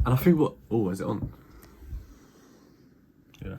And I think is it on? Yeah.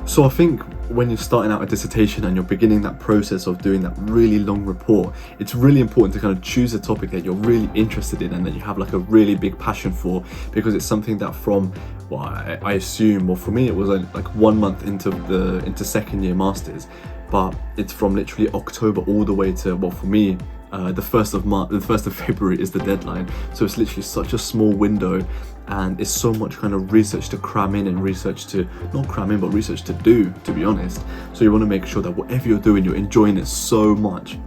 So I think when you're starting out a dissertation and you're beginning that process of doing that really long report, it's really important to kind of choose a topic that you're really interested in and that you have like a really big passion for, because it's something that from, well, I assume, well, for me it was like 1 month into second year masters, but it's from literally October all the way to, well, for me, the 1st of February is the deadline. So it's literally such a small window, and it's so much kind of research to cram in and research to, not cram in, but research to do, to be honest. So you want to make sure that whatever you're doing, you're enjoying it so much,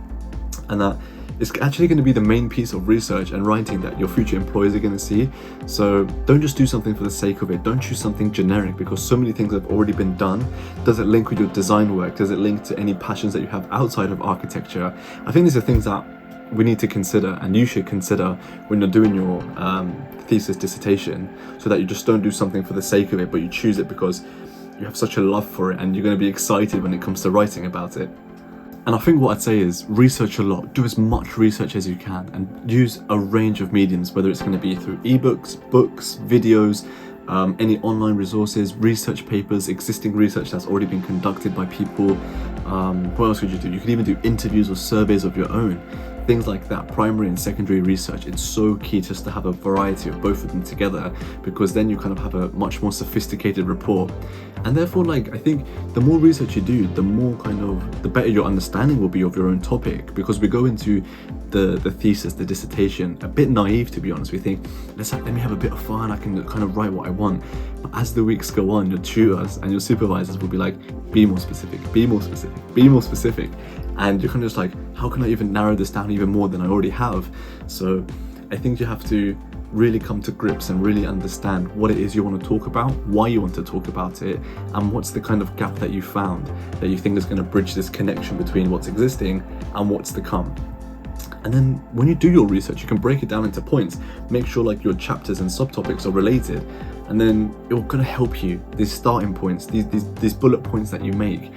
and that it's actually going to be the main piece of research and writing that your future employers are going to see. So don't just do something for the sake of it. Don't choose something generic, because so many things have already been done. Does it link with your design work? Does it link to any passions that you have outside of architecture? I think these are things that we need to consider, and you should consider when you're doing your thesis dissertation, so that you just don't do something for the sake of it, but you choose it because you have such a love for it and you're going to be excited when it comes to writing about it. And I think what I'd say is research a lot, do as much research as you can, and use a range of mediums, whether it's going to be through ebooks, books, videos, any online resources, research papers, existing research that's already been conducted by people. What else could you do? You could even do interviews or surveys of your own. Things like that, primary and secondary research, it's so key just to have a variety of both of them together, because then you kind of have a much more sophisticated report. And therefore, like, I think the more research you do, the better your understanding will be of your own topic, because we go into the thesis, the dissertation, a bit naive, to be honest. We think, let me have a bit of fun, I can kind of write what I want. But as the weeks go on, your tutors and your supervisors will be like, be more specific, be more specific, be more specific. And you're kind of just like, how can I even narrow this down even more than I already have? So I think you have to really come to grips and really understand what it is you want to talk about, why you want to talk about it, and what's the kind of gap that you found that you think is going to bridge this connection between what's existing and what's to come. And then when you do your research, you can break it down into points, make sure like your chapters and subtopics are related, and then it will kind of help you. These starting points, these bullet points that you make,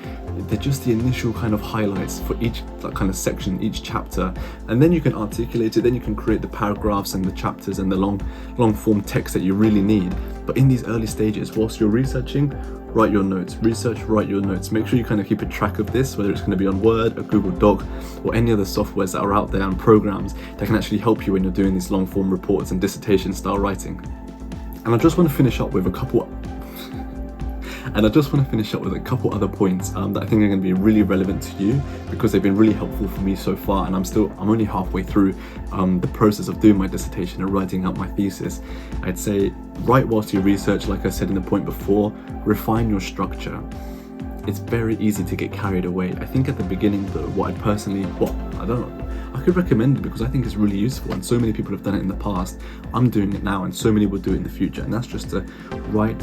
they're just the initial kind of highlights for each kind of section, each chapter, and then you can articulate it, then you can create the paragraphs and the chapters and the long form text that you really need. But in these early stages, whilst you're researching, write your notes, write your notes. Make sure you kind of keep a track of this, whether it's going to be on Word, a Google Doc, or any other softwares that are out there and programs that can actually help you when you're doing these long form reports and dissertation style writing. And I just want to finish up with a couple other points that I think are going to be really relevant to you, because they've been really helpful for me so far, and I'm only halfway through the process of doing my dissertation and writing out my thesis. I'd say write whilst you research, like I said in the point before, refine your structure. It's very easy to get carried away. I think at the beginning though, I could recommend it because I think it's really useful, and so many people have done it in the past. I'm doing it now, and so many will do it in the future, and that's just to write.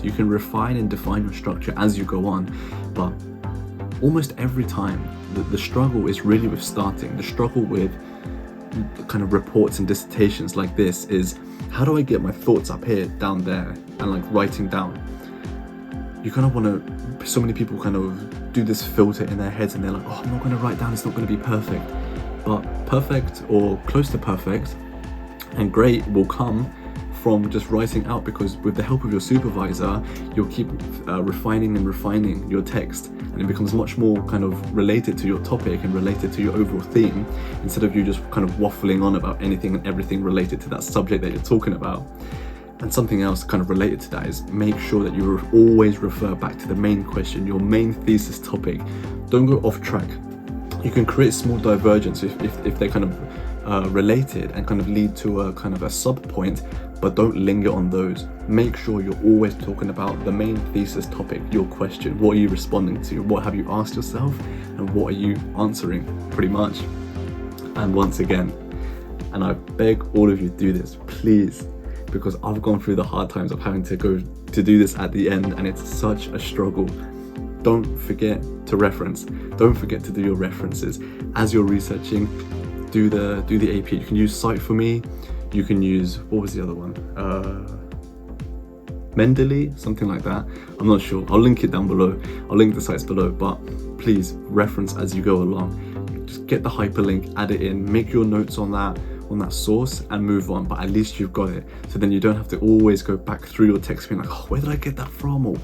You can refine and define your structure as you go on, but almost every time the struggle is really with starting. The struggle with kind of reports and dissertations like this is, how do I get my thoughts up here, down there, and like writing down? you kind of want to, so many people kind of do this filter in their heads and they're like, oh, I'm not going to write down, it's not going to be perfect. But perfect or close to perfect and great will come from just writing out, because with the help of your supervisor, you'll keep refining and refining your text, and it becomes much more kind of related to your topic and related to your overall theme, instead of you just kind of waffling on about anything and everything related to that subject that you're talking about. And something else kind of related to that is make sure that you always refer back to the main question, your main thesis topic. Don't go off track. You can create small divergence if they're kind of related and kind of lead to a kind of a sub point, but don't linger on those. Make sure you're always talking about the main thesis topic, your question. What are you responding to? What have you asked yourself? And what are you answering, pretty much? And once again, and I beg all of you to do this, please, because I've gone through the hard times of having to go to do this at the end, and it's such a struggle. Don't forget to reference. Don't forget to do your references. As you're researching, do the AP. You can use Cite for Me. You can use, what was the other one? Mendeley, something like that. I'm not sure. I'll link it down below. I'll link the sites below, but please reference as you go along. Just get the hyperlink, add it in, make your notes on that source and move on, but at least you've got it. So then you don't have to always go back through your text being like, oh, where did I get that from? Or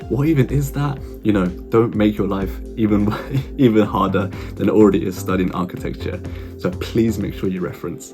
what even is that? You know, don't make your life even harder than it already is studying architecture. So please make sure you reference.